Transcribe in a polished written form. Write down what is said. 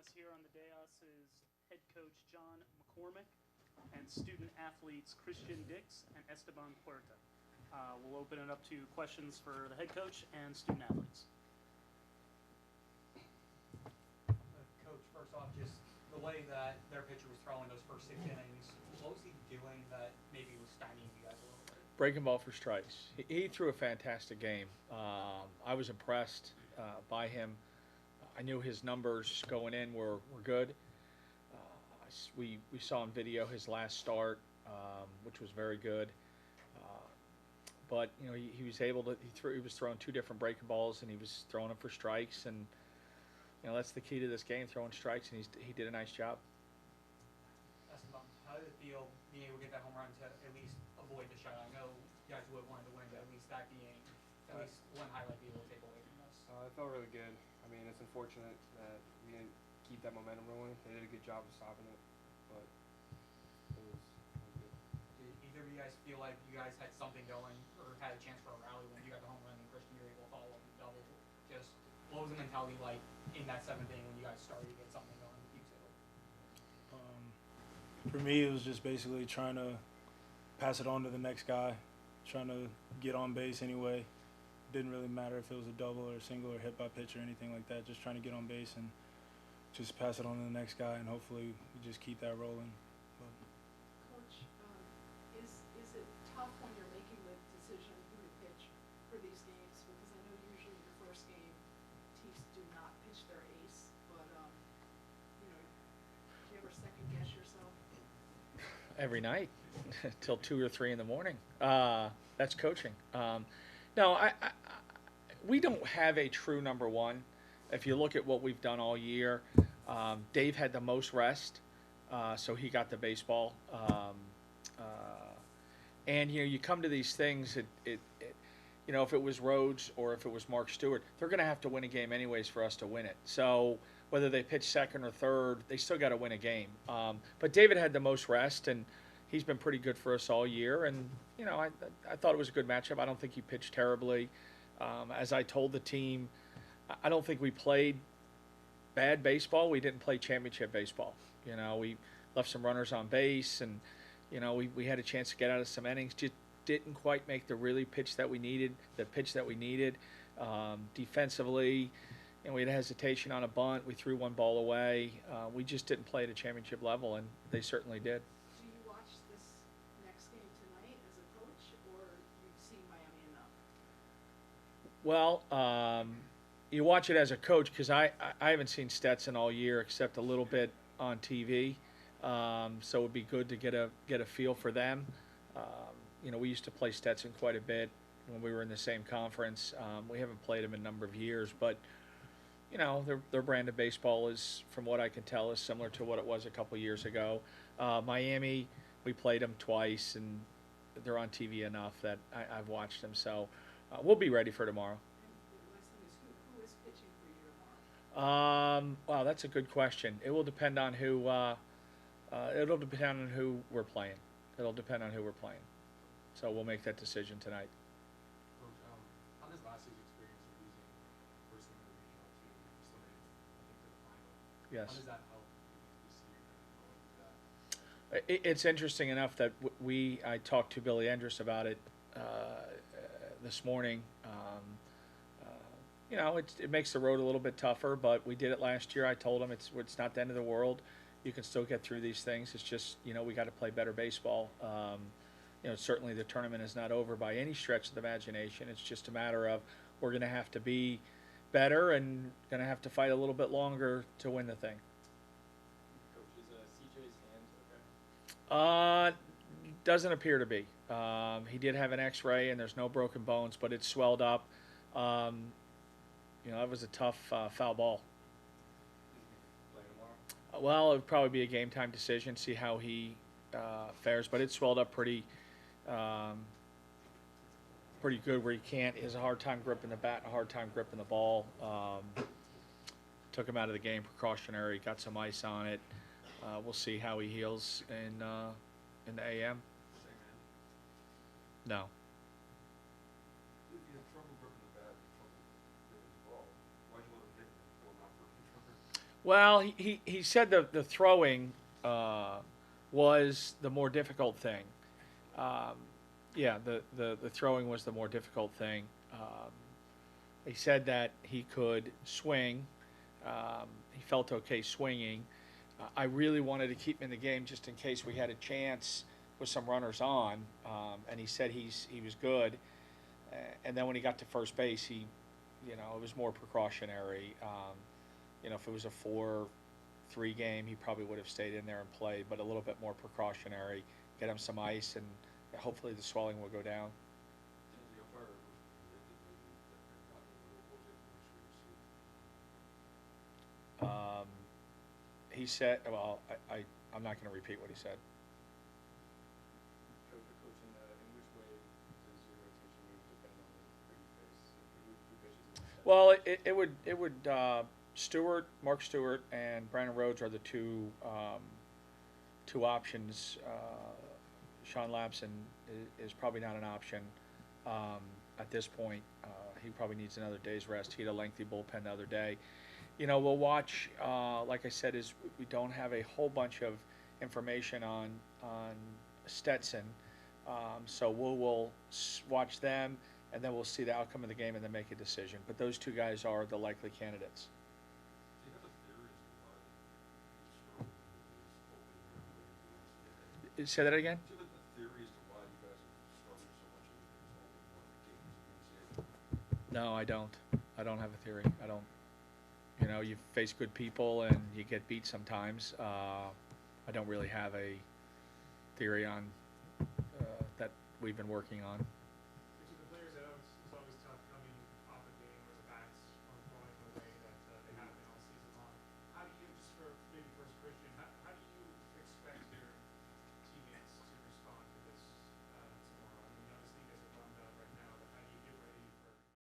us here on the dais is head coach John McCormick and student athletes Christian Dix and Esteban Puerta. We'll open it up to questions for the head coach and student athletes. Coach, first off, just the way that their pitcher was throwing those first 6 innings, what was he doing that maybe was stymieing you guys a little bit? Breaking ball for strikes. He threw a fantastic game. I was impressed by him. I knew his numbers going in were good. We saw on video his last start, which was very good. But you know he was able to. He was throwing 2 different breaking balls, and he was throwing them for strikes. And you know that's the key to this game: throwing strikes. And he did a nice job. Esteban, how did it feel being able to get that home run to at least avoid the shutout? I know you guys would have wanted to win, but at least that being one highlight be able to take away from this. It felt really good. I mean, it's unfortunate that we didn't keep that momentum rolling. They did a good job of stopping it, but it was good. Did either of you guys feel like you guys had something going or had a chance for a rally when you got the home run and Christian, you were able to follow up and double? Just what was the mentality like in that 7th inning when you guys started to get something going with you two? For me, it was just basically trying to pass it on to the next guy, trying to get on base anyway. Didn't really matter if it was a double or a single or hit by pitch or anything like that. Just trying to get on base and just pass it on to the next guy, and hopefully we just keep that rolling. Coach, is it tough when you're making the decision who to pitch for these games? Because I know usually your first game, teams do not pitch their ace, but you know, do you ever second guess yourself? Every night till 2 or 3 in the morning. That's coaching. No, we don't have a true number one. If you look at what we've done all year, Dave had the most rest, so he got the baseball. And you know, you come to these things. You know, if it was Rhodes or if it was Mark Stewart, they're going to have to win a game anyways for us to win it. So whether they pitch second or third, they still got to win a game. But David had the most rest, and he's been pretty good for us all year. And you know, I thought it was a good matchup. I don't think he pitched terribly. As I told the team, I don't think we played bad baseball. We didn't play championship baseball. You know, we left some runners on base, and you know, we had a chance to get out of some innings. Just didn't quite make the pitch that we needed. Defensively, and we had hesitation on a bunt. We threw 1 ball away. We just didn't play at a championship level, and they certainly did. Do you watch this next game tonight as a coach, or you've seen Miami enough? Well, you watch it as a coach because I haven't seen Stetson all year except a little bit on TV. So it would be good to get a feel for them. You know, we used to play Stetson quite a bit when we were in the same conference. We haven't played him in a number of years, but you know, their brand of baseball is, from what I can tell, is similar to what it was a couple years ago. Miami, we played them twice, and they're on TV enough that I've watched them. So we'll be ready for tomorrow. And the last thing is, who is pitching for you tomorrow? Wow, that's a good question. It will depend on who. It'll depend on who we're playing. It'll depend on who we're playing. So we'll make that decision tonight. Coach, on this last year's experience of losing first game of the regional to still made it, I think, to the final. Yes. How does that help this year going through that? It's interesting enough that I talked to Billy Andrus about it this morning. You know, it makes the road a little bit tougher, but we did it last year. I told him it's not the end of the world. You can still get through these things. It's just, you know, we got to play better baseball. You know, certainly the tournament is not over by any stretch of the imagination. It's just a matter of we're going to have to be better and going to have to fight a little bit longer to win the thing. Coach, is CJ's hands okay? Doesn't appear to be. He did have an X-ray, and there's no broken bones, but it's swelled up. You know, that was a tough foul ball. Play tomorrow? Well, it would probably be a game-time decision, see how he fares, but it swelled up pretty good where he has a hard time gripping the bat, a hard time gripping the ball. Took him out of the game, precautionary, got some ice on it. We'll see how he heals in the AM. No. If you have trouble gripping the bat, trouble gripping the ball, why do you let him hit it and not for recovery? Well, he said the throwing was the more difficult thing. Um, yeah, the throwing was the more difficult thing. He said that he could swing. He felt okay swinging. I really wanted to keep him in the game just in case we had a chance with some runners on. And he said he was good. And then when he got to first base, it was more precautionary. If it was a 4-3 game, he probably would have stayed in there and played, but a little bit more precautionary. Get him some ice, and hopefully the swelling will go down. The umpire predicted maybe that they're not going to what was it? What was your He said, well, I'm not going to repeat what he said. Coach, in which way does your rotation move depend on who you face? Who pitches in the seventh? Well, it would Mark Stewart and Brandon Rhodes are the two options. Sean Lapson is probably not an option at this point. He probably needs another day's rest. He had a lengthy bullpen the other day. We'll watch. Like I said, we don't have a whole bunch of information on Stetson, so we'll watch them, and then we'll see the outcome of the game and then make a decision. But those two guys are the likely candidates. Do you have a theory as to why he's struggling with his opening round games in the NCAA? Say that again? Do you have a theory as to why you guys have struggled so much in his opening round games in the NCAA? No, I don't. I don't have a theory. I don't. You face good people and you get beat sometimes. I don't really have a theory on that we've been working on.